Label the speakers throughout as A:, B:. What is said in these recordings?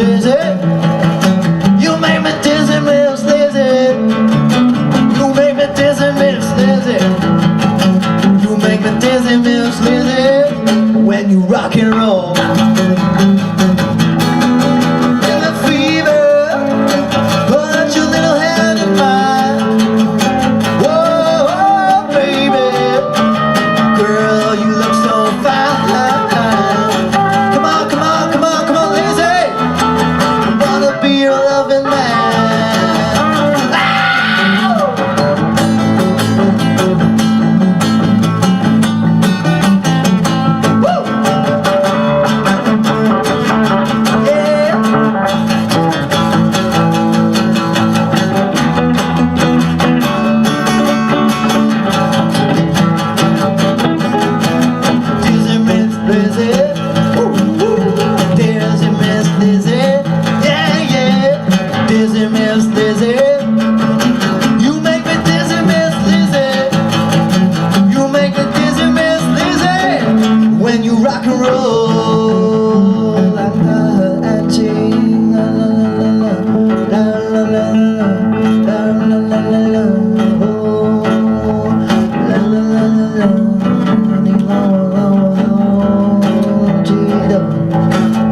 A: Lizzy. You make me dizzy, Miss Lizzy. You make me dizzy, Miss Lizzy. You make me dizzy, Miss Lizzy. When you rock and roll. When you rock and roll, la la la la la la la la la la la, oh, la la la la la, 你让我记得，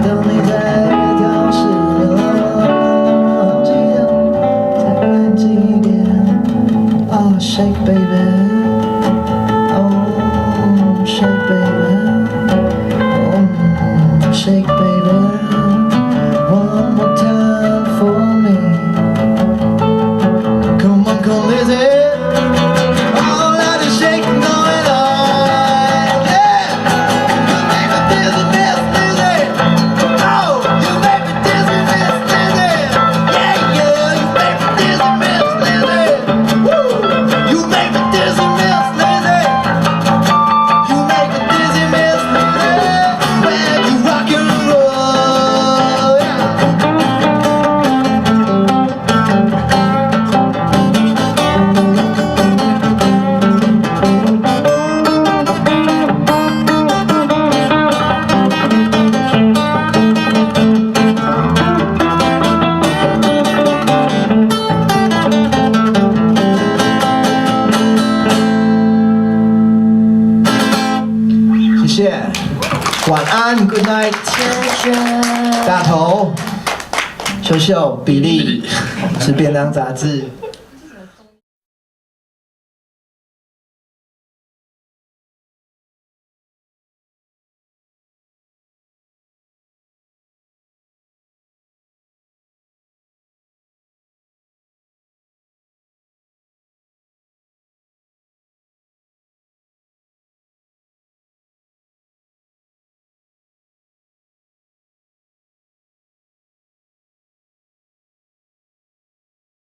A: 等你在教室里，记得在几点？Oh shake baby, oh shake baby. Shake, baby, one more time for me. Come on, come Lizzy. All that is shaking going on. Yeah, you make me dizzy, Miss Lizzy. Oh, you make me dizzy, Miss Lizzy. Yeah, yeah, you make me dizzy, Miss Lizzy. Woo, you make me dizzy, Miss Lizzy. You make me dizzy, Miss Lizzy. When you rock and roll, yeah. 谢谢，晚安 ，Good night，
B: 谢谢。
A: 大头，秀秀，比利，我们是便当杂志。